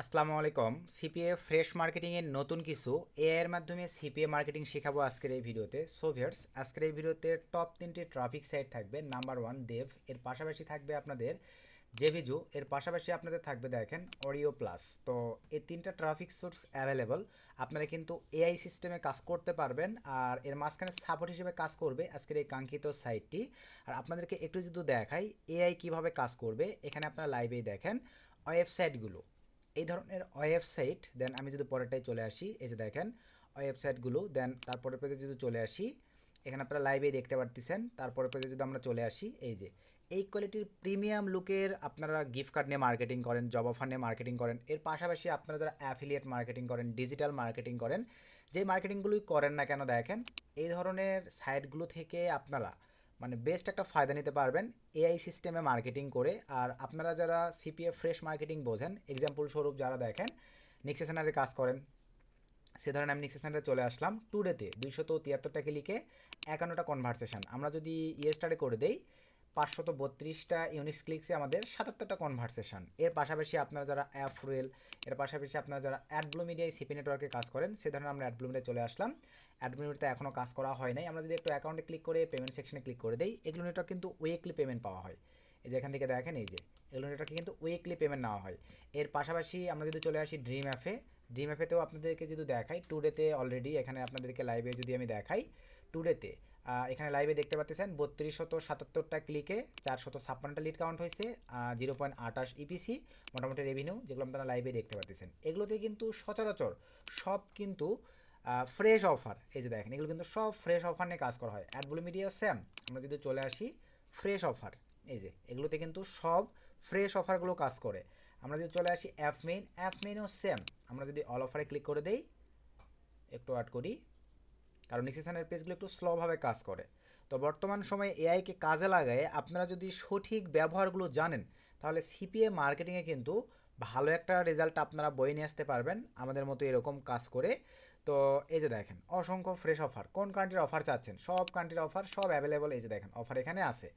আসসালামু আলাইকুম। CPA fresh মার্কেটিংয়ের নতুন কিছু এআই এর মাধ্যমে সিপিএ মার্কেটিং শেখাবো আজকের এই ভিডিওতে। সো ভিউয়ার্স, আজকের এই ভিডিওতে টপ 3টি ট্রাফিক সাইট থাকবে। নাম্বার 1 দেভ, এর পাশাপাশি থাকবে আপনাদের জেভিজু, এর পাশাপাশি আপনাদের থাকবে দেখেন অরিও প্লাস। তো এই তিনটা ট্রাফিক সোর্স অ্যাভেলেবল। আপনারা কিন্তু এআই সিস্টেমে কাজ করতে পারবেন, আর এর মাঝখানে সাপোর্ট হিসেবে কাজ করবে আজকের এই কাঙ্ক্ষিত সাইটটি। আর আপনাদেরকে একটু যদি দেখাই এআই কিভাবে কাজ করবে, এখানে আপনারা লাইভেই দেখেন ওয়েবসাইটগুলো, এই ধরনের ওয়েবসাইট। দেন আমি যদি পরেরটাই চলে আসি, এই যে দেখেন ওয়েবসাইটগুলো। দেন তারপরের পেজে যদি চলে আসি, এখানে আপনারা লাইভে দেখতে পারতেছেন। তারপরের পেজে যদি আমরা চলে আসি, এই যে এই কোয়ালিটির প্রিমিয়াম লুকের আপনারা গিফট কার্ড নিয়ে মার্কেটিং করেন, জব অফার নিয়ে মার্কেটিং করেন, এর পাশাপাশি আপনারা যারা অ্যাফিলিয়েট মার্কেটিং করেন, ডিজিটাল মার্কেটিং করেন, যে মার্কেটিংগুলোই করেন না কেন, দেখেন এই ধরনের সাইটগুলো থেকে আপনারা মানে বেস্ট একটা ফায়দা নিতে পারবেন এআই সিস্টেমে মার্কেটিং করে। আর আপনারা যারা সিপিএফ ফ্রেশ মার্কেটিং বোঝেন, এক্সাম্পল স্বরূপ যারা দেখেন নিক্সেশনারে কাজ করেন, সে ধরনের আমি নিক্সেশনারে চলে আসলাম। টুডেতে 273টা ক্লিকে 51টা কনভারসেশন। আমরা যদি ইয়েস্টারে করে দেই 532টা ইউনিক্স ক্লিকসে আমাদের 77টা কনভারসেশন। এর পাশাপাশি আপনারা যারা অ্যাফ্রুয়েল, এর পাশাপাশি আপনারা যারা অ্যাডব্লু মিডিয়ায় সিপি নেটওয়ার্কে কাজ করেন, সে ধরনের আমরা অ্যাডব্লু মিডিয়ায় চলে আসলাম। অ্যাডব্লু মিডিয়াতে এখনও কাজ করা হয় নাই। আমরা যদি একটু অ্যাকাউন্টে ক্লিক করে পেমেন্ট সেকশনে ক্লিক করে দেই, এগুলো নেটওয়ার্ক কিন্তু উইকলি পেমেন্ট পাওয়া হয়। এই যে এখান থেকে দেখেন, এই যে এগুলো নেটওয়ার্কে কিন্তু উইকলি পেমেন্ট নেওয়া হয়। এর পাশাপাশি আমরা যদি চলে আসি ড্রিম অ্যাপে, ড্রিম অ্যাপেতেও আপনাদেরকে যদি দেখাই টুডেতে অলরেডি এখানে আপনাদেরকে লাইভে যদি আমি দেখাই টুডেতে, এখানে লাইভে দেখতে পাচ্ছেন 3277টা ক্লিকে 456টা লিড কাউন্ট হয়েছে, 0.28 ইপিসি মোটামুটি রেভিনিউ, যেগুলো আপনারা লাইভে দেখতে পাচ্ছেন। এগুলোতে কিন্তু সচরাচর সব কিন্তু ফ্রেশ অফার। এই যে দেখেন এগুলো কিন্তু সব ফ্রেশ অফার নিয়ে কাজ করা হয়। অ্যাডব্লু মিডিয়া সেম, আমরা যদি চলে আসি ফ্রেশ অফার, এই যে এগুলোতে কিন্তু সব ফ্রেশ অফারগুলো কাজ করে। আমরা যদি চলে আসি অ্যাপ মেইনও সেম। আমরা যদি অল অফারে ক্লিক করে দেই, একটু অ্যাড করি, কারণ নিক্সেশনের পেজগুলো একটু স্লোভাবে কাজ করে। তো বর্তমান সময়ে এআইকে কাজে লাগায় আপনারা যদি সঠিক ব্যবহারগুলো জানেন, তাহলে সিপিএ মার্কেটিংয়ে কিন্তু ভালো একটা রেজাল্ট আপনারা বয়ে নিয়ে আসতে পারবেন আমাদের মতো এরকম কাজ করে। তো এই যে দেখেন অসংখ্য ফ্রেশ অফার, কোন কান্ট্রির অফার চাচ্ছেন, সব কান্ট্রির অফার সব অ্যাভেলেবল। এই যে দেখেন অফার এখানে আছে।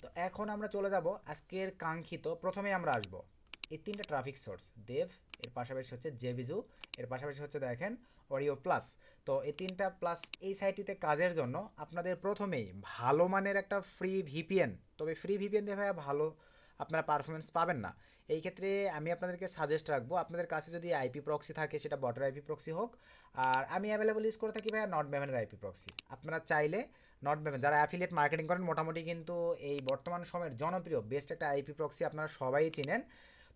তো এখন আমরা চলে যাব আজকের কাঙ্ক্ষিত, প্রথমে আমরা আসবো এই তিনটা ট্রাফিক সোর্স দেভ, এর পাশাপাশি হচ্ছে জেভিজু, এর পাশাপাশি হচ্ছে দেখেন অরিও প্লাস। তো এই তিনটা প্লাস এই সাইটটিতে কাজের জন্য আপনাদের প্রথমেই ভালো মানের একটা ফ্রি ভিপিএন, তবে ফ্রি ভিপিএন দিয়ে ভাইয়া ভালো আপনারা পারফরমেন্স পাবেন না। এই ক্ষেত্রে আমি আপনাদেরকে সাজেস্ট রাখবো, আপনাদের কাছে যদি আইপি প্রক্সি থাকে, সেটা বটের আইপি প্রক্সি হোক, আর আমি অ্যাভেলেবল ইউজ করে থাকি ভাইয়া নট ম্যাভেনের আইপি প্রক্সি। আপনারা চাইলে নট ম্যাভেন, যারা অ্যাফিলিয়েট মার্কেটিং করেন মোটামুটি কিন্তু এই বর্তমান সময়ের জনপ্রিয় বেস্ট একটা আইপি প্রক্সি আপনারা সবাই চিনেন।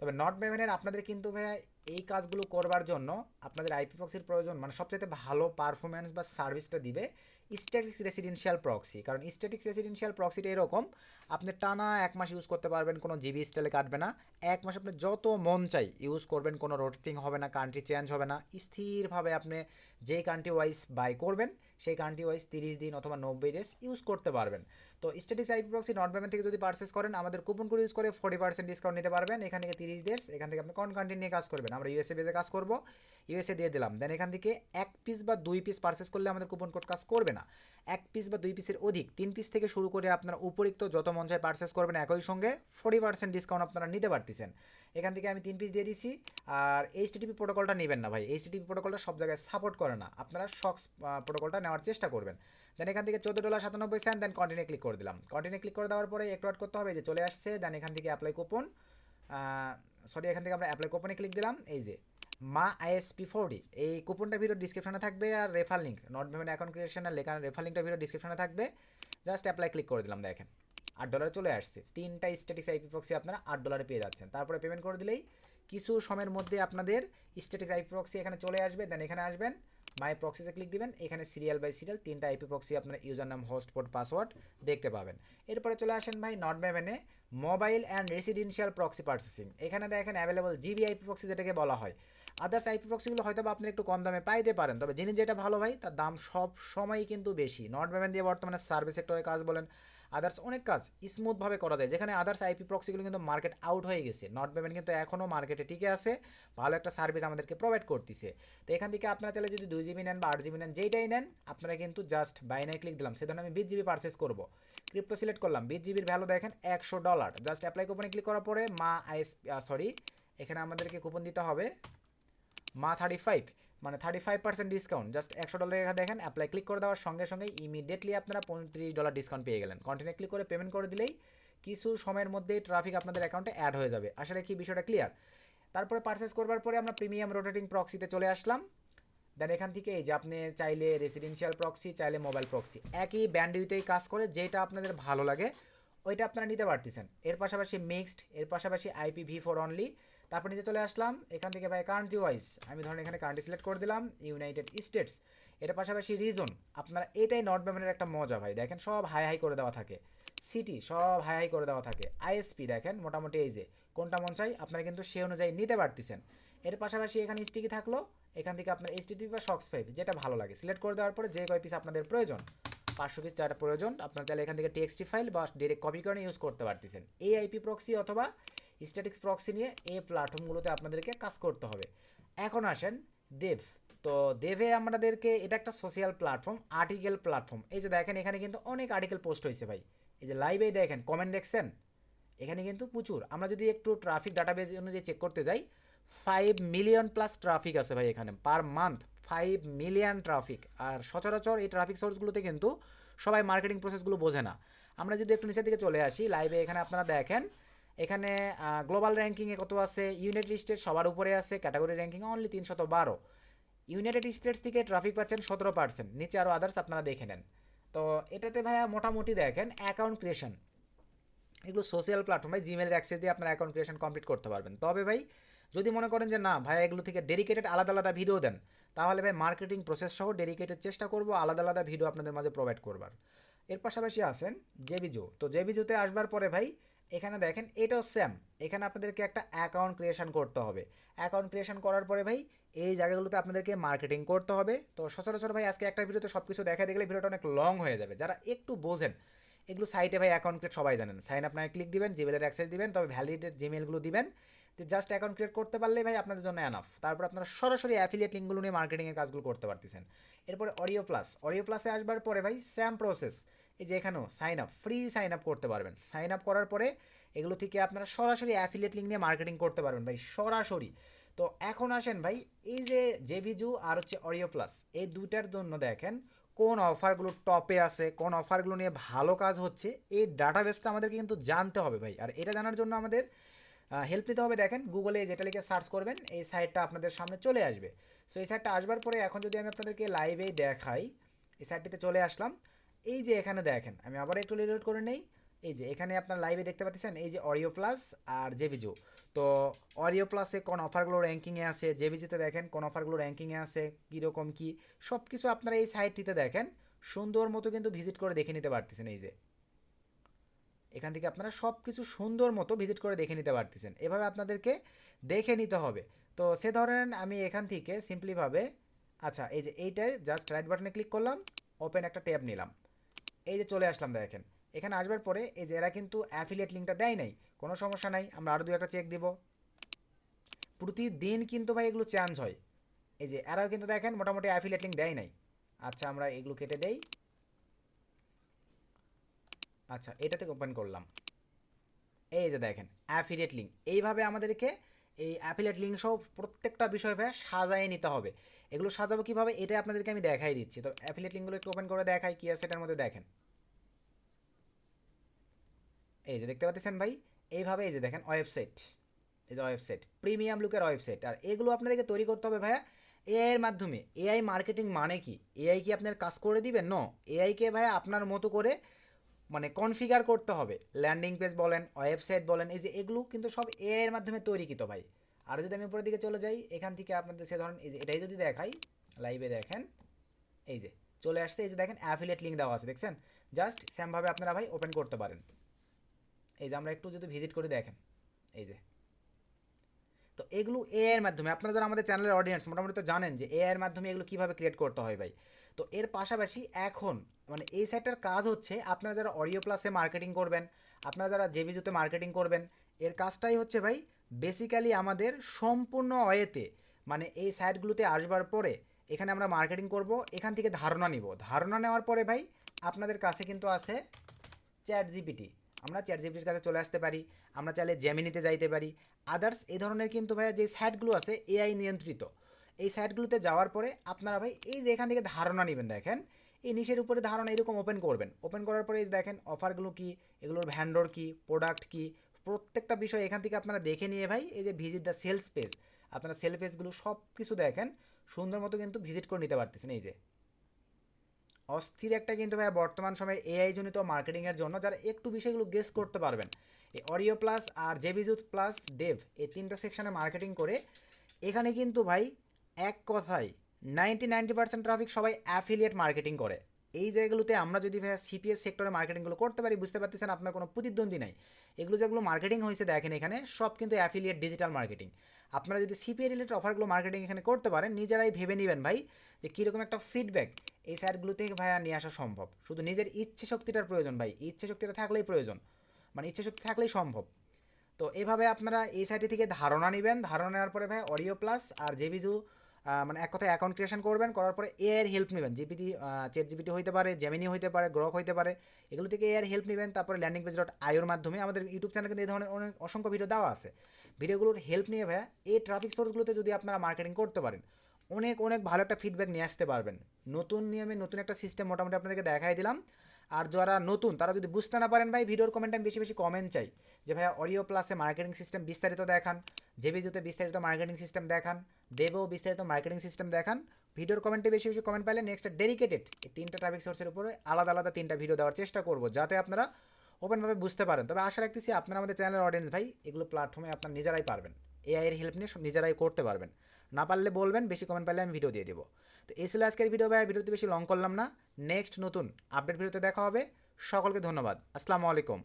তবে নট ম্যাভেনের আপনাদের কিন্তু ভাইয়া এই কাজগুলো করবার জন্য আপনাদের আইপি প্রক্সির প্রয়োজন, মানে সবচেয়ে ভালো পারফরমেন্স বা সার্ভিসটা দিবে স্ট্যাটিক্স রেসিডেন্সিয়াল প্রক্সি। কারণ স্ট্যাটিক্স রেসিডেন্সিয়াল প্রক্সিটা এরকম, আপনি টানা 1 মাস ইউজ করতে পারবেন, কোনো জিবি স্টাইলে কাটবে না। 1 মাস আপনি যত মন চাই ইউজ করবেন, কোনো রোটেটিং হবে না, কান্ট্রি চেঞ্জ হবে না, স্থিরভাবে আপনি যেই কান্ট্রি ওয়াইজ বাই করবেন সেই কান্ট্রি ওয়াইজ 30 দিন অথবা 90 ডেজ ইউজ করতে পারবেন। তো statics IP proxy not payment থেকে যদি পারচেস করেন, আমাদের কুপন কোড ইউজ করে 40% ডিসকাউন্ট নিতে পারবেন। এখান থেকে 30 ডেজ, এখান থেকে আপনি কোন কান্ট্রি নিয়ে কাজ করবেন, আমরা ইউএসএ বেজে কাজ করব, ইউএসএ দিয়ে দিলাম। দেন এখান থেকে 1 পিস বা 2 পিস পারচেস করলে আমাদের কুপন কোড কাজ করবে না। 1 পিস বা 2 পিসের অধিক 3 পিস থেকে শুরু করে আপনারা উপরিক্ত যত মন চায় পারচেস করবেন, একই সঙ্গে 40% ডিসকাউন্ট আপনারা নিতে পারতেছেন। এখান থেকে আমি 3 পিস দিয়ে দিছি। আর এইচটিটিপি প্রোটোকলটা নেবেন না ভাই, এইচটিটিপি প্রোটোকলটা সব জায়গায় সাপোর্ট করে না, আপনারা শক্স প্রোটোকলটা নেওয়ার চেষ্টা করবেন। দেন এখান থেকে $14.97, দেন কন্টিনিউ ক্লিক করে দিলাম। কন্টিনিউ ক্লিক করে দেওয়ার পরে একটু অ্যাড করতে হবে, যে চলে আসছে। দেন এখান থেকে অ্যাপ্লাই কুপন, সরি এখান থেকে আমরা অ্যাপ্লাই কুপনে ক্লিক দিলাম। এই যে মা ISP40, এই কুপনটা ভিডিও ডিসক্রিপশনে থাকবে, আর refer link not payment account ক্রিয়েশনের লেখা রেফার লিঙ্কটা ভিডিও ডিসক্রিপশনে থাকবে। জাস্ট অ্যাপ্লাই ক্লিক করে দিলাম, দেখেন $8 চলে আসছে। 3টা স্ট্যাটিক্স আইপি প্রক্সি আপনারা $8 পেয়ে যাচ্ছেন। তারপরে পেমেন্ট করে দিলেই কিছু সময়ের মধ্যে আপনাদের স্ট্যাটিক্স আইপি প্রক্সি এখানে চলে আসবে। দেন এখানে আসবেন, মাই প্রক্সিতে ক্লিক দিবেন, এখানে সিরিয়াল বাই সিরিয়াল 3টা আইপি প্রক্সি আপনার user name, host, port, password দেখতে পাবেন। এরপরে চলে আসেন ভাই নট ম্যাভেনে mobile and residential proxy purchasing. এখানে দেখেন অ্যাভেলেবল জিবি আইপি প্রক্সি যেটাকে বলা হয়। আদার্স আইপি প্রক্সিগুলো হয়তো বা আপনি একটু কম দামে পাইতে পারেন, তবে জিনিস যেটা ভালো ভাই তার দাম সব সময়ই কিন্তু বেশি। নট ম্যাভেন দিয়ে বর্তমানে সার্ভিস সেক্টরে কাজ বলেন, আদার্স অনেক কাজ স্মুথভাবে করা যায়, যেখানে আদার্স আইপি প্রক্সিগুলো কিন্তু মার্কেট আউট হয়ে গেছে। নট পেমেন্ট কিন্তু এখনও মার্কেটে টিকে আছে, ভালো একটা সার্ভিস আমাদেরকে প্রোভাইড করতেছে। তো এখান থেকে আপনারা চাইলে যদি 2 জিবি নেন বা 8 জিবি নেন, যেইটাই নেন আপনারা কিন্তু জাস্ট বাইনায় ক্লিক দিলাম। সেজন্য আমি 20 জিবি পারচেস করবো, ক্রিপ্টো সিলেক্ট করলাম, 20 জিবির ভ্যালু দেখেন $100। জাস্ট অ্যাপ্লাই কুপনে ক্লিক করার পরে এখানে আমাদেরকে কুপন দিতে হবে মা 35 মানে 35% ডিসকাউন্ট, জাস্ট $100 এখানে দেখেন অ্যাপ্লাই ক্লিক করে দেওয়ার সঙ্গে সঙ্গে ইমিডিয়েটলি আপনারা $35 ডিসকাউন্ট পেয়ে গেলেন। কন্টিনিউ ক্লিক করে পেমেন্ট করে দিলেই কিছু সময়ের মধ্যেই ট্রাফিক আপনাদের অ্যাকাউন্টে অ্যাড হয়ে যাবে। আসলে কি বিষয়টা ক্লিয়ার? তারপরে পারচেস করবার পরে আমরা প্রিমিয়াম রোটেটিং প্রক্সিতে চলে আসলাম। দেন এখান থেকে এই যে আপনি চাইলে রেসিডেন্সিয়াল প্রক্সি, চাইলে মোবাইল প্রক্সি, একই ব্যান্ডউইথেই কাজ করে, যেটা আপনাদের ভালো লাগে ওইটা আপনারা নিতে পারতেছেন। এর পাশাপাশি মিক্সড, এর পাশাপাশি IPv4 অনলি। তারপর নিচে চলে আসলাম, এখান থেকে ভাই কান্ট্রি ওয়াইজ আমি ধরেন এখানে কান্ট্রি সিলেক্ট করে দিলাম ইউনাইটেড স্টেটস। এর পাশাপাশি রিজন, আপনারা এটাই নট ব্যামের একটা মজা ভাই, দেখেন সব হাই হাই করে দেওয়া থাকে, সিটি সব হাই হাই করে দেওয়া থাকে, ISP দেখেন মোটামুটি এই যে কোনটা মন চাই আপনারা কিন্তু সেই অনুযায়ী নিতে পারতেছেন। এর পাশাপাশি এখানে স্টিকি থাকলো, এখান থেকে আপনার HTTP বা শক্স 5 যেটা ভালো লাগে সিলেক্ট করে দেওয়ার পরে যে কয় পিস আপনাদের প্রয়োজন, 500 পিস যারা প্রয়োজন আপনারা চাইলে এখান থেকে TXT ফাইল বা ডিরেক্ট কপি করে ইউজ করতে পারতেছেন। এই IP প্রক্সি অথবা স্ট্যাটিক্স প্রক্সি নিয়ে এই প্ল্যাটফর্মগুলোতে আপনাদেরকে কাজ করতে হবে। এখন আসেন দেভ। তো দেভে আমাদেরকে এটা একটা সোশ্যাল প্ল্যাটফর্ম, আর্টিকেল প্ল্যাটফর্ম। এই যে দেখেন এখানে কিন্তু অনেক আর্টিকেল পোস্ট হয়েছে ভাই, এই যে লাইভে দেখেন কমেন্ট দেখছেন, এখানে কিন্তু প্রচুর। আমরা যদি একটু ট্রাফিক ডাটাবেজ অনুযায়ী চেক করতে যাই, 5 মিলিয়ন প্লাস ট্রাফিক আছে ভাই এখানে পার মান্থ, 5 মিলিয়ন ট্রাফিক। আর সচরাচর এই ট্রাফিক সোর্সগুলোতে কিন্তু সবাই মার্কেটিং প্রসেসগুলো বোঝে না। আমরা যদি একটু নিচের দিকে চলে আসি লাইভে, এখানে আপনারা দেখেন এখানে গ্লোবাল র্যাঙ্কিংয়ে কত আছে, ইউনাইটেড স্টেটস সবার উপরে আছে, category ranking only 312। United states থেকে ট্রাফিক পাচ্ছেন 17%, নিচে আরও আদার্স আপনারা দেখে নেন। তো এটাতে ভাইয়া মোটামুটি দেখেন অ্যাকাউন্ট ক্রিয়েশন, এগুলো সোশ্যাল প্ল্যাটফর্ম ভাই, জিমেলের অ্যাক্সেস দিয়ে আপনার অ্যাকাউন্ট ক্রিয়েশন কমপ্লিট করতে পারবেন। তবে ভাই যদি মনে করেন যে না ভাই এগুলো থেকে ডেডিকেটেড আলাদা আলাদা ভিডিও দেন, তাহলে ভাই মার্কেটিং প্রসেস সহ ডেডিকেটেড চেষ্টা করবো আলাদা আলাদা ভিডিও আপনাদের মাঝে প্রোভাইড করবার। এর পাশাপাশি আসেন জেবিজো। তো জেবিজোতে আসবার পরে ভাই এখানে দেখেন এটাও সেম, এখানে আপনাদেরকে একটা অ্যাকাউন্ট ক্রিয়েশন করতে হবে। অ্যাকাউন্ট ক্রিয়েশন করার পরে ভাই এই জায়গাগুলোতে আপনাদেরকে মার্কেটিং করতে হবে। তো সচরাচর ভাই আজকে একটা ভিডিওতে সব কিছু দেখা দেখলে ভিডিওটা অনেক লং হয়ে যাবে। যারা একটু বোঝেন এগুলো সাইটে ভাই অ্যাকাউন্ট ক্রিয়েট সবাই জানেন, সাইন আপ নামে ক্লিক দিবেন, জিমেলের অ্যাক্সেস দিবেন, তবে ভ্যালিডেট জিমেলগুলো দিবেন, জাস্ট অ্যাকাউন্ট ক্রিয়েট করতে পারলেই ভাই আপনাদের জন্য এনাফ। তারপর আপনারা সরাসরি অ্যাফিলিয়েট লিঙ্কগুলো নিয়ে মার্কেটিংয়ের কাজগুলো করতে পারতেছেন। এরপরে অডিও প্লাস, অডিও প্লাসে আসবার পরে ভাই সেম প্রসেস, এই যে এখানেও sign up, free sign up করতে পারবেন। সাইন আপ করার পরে এগুলো থেকে আপনারা সরাসরি অ্যাফিলিয়েট লিঙ্ক নিয়ে মার্কেটিং করতে পারবেন ভাই সরাসরি। তো এখন আসেন ভাই এই যে জেবিজু আর হচ্ছে অডিও প্লাস, এই দুটার জন্য দেখেন কোন অফারগুলো টপে আছে, কোন অফারগুলো নিয়ে ভালো কাজ হচ্ছে, এই ডাটাবেসটা আমাদেরকে কিন্তু জানতে হবে ভাই। আর এটা জানার জন্য আমাদের হেল্প নিতে হবে। দেখেন গুগলে যেটা লিখে সার্চ করবেন এই সাইটটা আপনাদের সামনে চলে আসবে। সো এই সাইটটা আসবার পরে এখন যদি আমি আপনাদেরকে লাইভেই দেখাই, এই সাইটটিতে চলে আসলাম। এই যে এখানে দেখেন আমি আবার একটু রিলোড করে নেই, এই যে এখানে আপনার লাইভে দেখতে পাচ্ছেন এই যে অডিও প্লাস আর জেভিজো। তো অডিও প্লাসে কোন অফারগুলো র্যাঙ্কিংয়ে আছে, জেভিজিতে দেখেন কোন অফারগুলো র্যাঙ্কিংয়ে আছে, কীরকম কী সব কিছু আপনারা এই সাইটটিতে দেখেন সুন্দর মতো কিন্তু ভিজিট করে দেখে নিতে পারতেছেন। এই যে এখান থেকে আপনারা সব কিছু সুন্দর মতো ভিজিট করে দেখে নিতে পারতেছেন, এভাবে আপনাদেরকে দেখে নিতে হবে। তো সে ধরেন আমি এখান থেকে সিম্পলিভাবে আচ্ছা এই যে এইটাই জাস্ট রাইট বাটনে ক্লিক করলাম, ওপেন একটা ট্যাব নিলাম, এই যে চলে আসলাম। দেখেন এখানে আসবার পরে এই যে এরা কিন্তু অ্যাফিলিয়েট লিঙ্কটা দেয় নাই, কোনো সমস্যা নাই, আমরা আরও 2-1টা চেক দিব। প্রতিদিন কিন্তু ভাই এগুলো চেঞ্জ হয়, এই যে এরাও কিন্তু দেখেন মোটামুটি অ্যাফিলিয়েট লিঙ্ক দেয় নাই। আচ্ছা আমরা এগুলো কেটে দেই, আচ্ছা এটা থেকে ওপেন করলাম, এই যে দেখেন অ্যাফিলিয়েট লিঙ্ক। এইভাবে আমাদেরকে এই অ্যাফিলিয়েট লিঙ্ক সহ প্রত্যেকটা বিষয় ভাই সাজায় নিতে হবে। এগুলো সাজাবো কীভাবে এটা আপনাদেরকে আমি দেখাই দিচ্ছি। তো অ্যাফিলিয়েট লিঙ্কগুলো একটু ওপেন করে দেখাই কী আছে এটার মধ্যে। দেখেন এই যে দেখতে পাচ্ছেন ভাই এইভাবে, এই যে দেখেন ওয়েবসাইট, এই যে ওয়েবসাইট প্রিমিয়াম লুকের ওয়েবসাইট। আর এগুলো আপনাদেরকে তৈরি করতে হবে ভাইয়া এআই এর মাধ্যমে। এআই মার্কেটিং মানে কি, এআই কি আপনার কাজ করে দিবেন? নো, এআইকে ভাইয়া আপনার মতো করে মানে কনফিগার করতে হবে। ল্যান্ডিং পেজ বলেন, ওয়েবসাইট বলেন, এই যে এগুলো কিন্তু সব এআই এর মাধ্যমে তৈরিকৃত ভাই। আর যদি আমি উপরের দিকে চলে যাই এখান থেকে আপনাদের সে ধরেন এই যে এটাই যদি দেখাই লাইভে, দেখেন এই যে চলে আসছে, এই যে দেখেন অ্যাফিলিয়েট লিঙ্ক দেওয়া আছে, দেখছেন? জাস্ট সেমভাবে আপনারা ভাই ওপেন করতে পারেন। এই যে আমরা একটু যদি ভিজিট করে দেখেন এই যে, তো এগুলো এআই এর মাধ্যমে, আপনারা যারা আমাদের চ্যানেলের অডিয়েন্স মোটামুটি তো জানেন যে এআই এর মাধ্যমে এগুলো কীভাবে ক্রিয়েট করতে হয় ভাই। তো এর পাশাপাশি এখন মানে এই সাইটটার কাজ হচ্ছে আপনারা যারা অডিও প্লাসে মার্কেটিং করবেন, আপনারা যারা জেভিজুতে মার্কেটিং করবেন, এর কাজটাই হচ্ছে ভাই বেসিক্যালি আমাদের সম্পূর্ণ ওয়েতে মানে এই সাইটগুলোতে আসবার পরে এখানে আমরা মার্কেটিং করব, এখান থেকে ধারণা নিব, ধারণা নেওয়ার পরে ভাই আপনাদের কাছে কিন্তু আছে চ্যাট জিপিটি, আমরা চ্যাট জিপিটির কাছে চলে আসতে পারি, আমরা চাইলে জেমিনিতে যাইতে পারি, আদার্স এই ধরনের কিন্তু ভাইয়া যে সাইটগুলো আছে এআই নিয়ন্ত্রিত, এই সাইটগুলোতে যাওয়ার পরে আপনারা ভাই এই যে এখান থেকে ধারণা নেবেন, দেখেন এই নিচের উপরে ধারণা এরকম ওপেন করবেন। ওপেন করার পরে এই দেখেন অফারগুলো কী, এগুলোর ভ্যান্ডর কী, প্রোডাক্ট কী, প্রত্যেকটা বিষয় এখান থেকে আপনারা দেখে নিয়ে ভাই এই যে ভিজিট দ্য সেলস পেজ, আপনারা সেল পেজগুলো সব কিছু দেখেন সুন্দর মতো কিন্তু ভিজিট করে নিতে পারতেছেন। এই যে অস্থির একটা কিন্তু ভাই বর্তমান সময়ে এআই জনিত মার্কেটিংয়ের জন্য যারা একটু বিষয়গুলো গেস করতে পারবেন, এই অডিও প্লাস আর জেবিজুত প্লাস ডেভ এই তিনটা সেকশনে মার্কেটিং করে এখানে কিন্তু ভাই এক কথায় 90% ট্রাফিক সবাই অ্যাফিলিয়েট মার্কেটিং করে। এই জায়গাগুলোতে আমরা যদি ভাই সিপিএস সেক্টরে মার্কেটিংগুলো করতে পারি, বুঝতে পারতেছেন আপনার কোনো প্রতিদ্বন্দ্বী নাই। এগুলো যেগুলো মার্কেটিং হয়েছে দেখেন এখানে সব কিন্তু অ্যাফিলিয়েট ডিজিটাল মার্কেটিং। আপনারা যদি সিপিএ রিলেটেড অফারগুলো মার্কেটিং এখানে করতে পারেন, নিজেরাই ভেবে নেবেন ভাই যে কীরকম একটা ফিডব্যাক এই সাইটগুলো থেকে ভাইয়া নিয়ে আসা সম্ভব। শুধু নিজের ইচ্ছে শক্তিটার প্রয়োজন ভাই, ইচ্ছে শক্তিটা থাকলেই প্রয়োজন, মানে ইচ্ছে শক্তি থাকলেই সম্ভব। তো এভাবে আপনারা এই সাইটে থেকে ধারণা নেবেন, ধারণা নেওয়ার পরে ভাই অডিও প্লাস আর জেবিজু মানে এক কথায় অ্যাকাউন্ট ক্রিয়েশন করবেন, করার পরে এআইয়ের হেল্প নেবেন। জিপিটি চ্যাট জিপিটি হইতে পারে, জেমিনি হইতে পারে, গ্রক হইতে পারে, এগুলো থেকে এআইয়ের হেল্প নেবেন। তারপরে ল্যান্ডিং পেজ ডট আইওর মাধ্যমে আমাদের ইউটিউব চ্যানেলে কিন্তু এই ধরনের অনেক অসংখ্য ভিডিও দেওয়া আছে। ভিডিওগুলোর হেল্প নিয়ে ভাইয়া এই ট্রাফিক সোর্সগুলোতে যদি আপনারা মার্কেটিং করতে পারেন, অনেক অনেক ভালো একটা ফিডব্যাক নিয়ে আসতে পারবেন। নতুন নিয়মে নতুন একটা সিস্টেম মোটামুটি আপনাদেরকে দেখাই দিলাম। আর যারা নতুন তারা যদি বুঝতে না পারেন ভাই, ভিডিওর কমেন্ট আমি বেশি বেশি কমেন্ট চাই যে ভাইয়া অডিও প্লাসে মার্কেটিং সিস্টেম বিস্তারিত দেখান, জেবিজুতে বিস্তারিত মার্কেটিং সিস্টেম দেখান, দেবেও বিস্তারিত মার্কেটিং সিস্টেম দেখান। ভিডিওর কমেন্টে বেশি বেশি কমেন্ট পাইলে নেক্সট ডেডিকেটেড এই তিনটা ট্রাফিক সোর্সের উপরে আলাদা আলাদা তিনটা ভিডিও দেওয়ার চেষ্টা করব, যাতে আপনারা ওপেনভাবে বুঝতে পারেন। তবে আশা রাখতেছি আপনারা আমাদের চ্যানেলের অডিয়েন্স ভাই, এগুলো প্ল্যাটফর্মে আপনারা নিজেরাই পারবেন, এআই এর হেল্প নিয়ে নিজেরাই করতে পারবেন। না পারলে বলবেন, বেশি কমেন্ট পাইলে আমি ভিডিও দিয়ে দেবো। তো এই ছিল আজকের ভিডিও ভাই, ভিডিওতে বেশি লং করলাম না। নেক্সট নতুন আপডেট ভিডিওতে দেখা হবে। সকলকে ধন্যবাদ। আসসালামু আলাইকুম।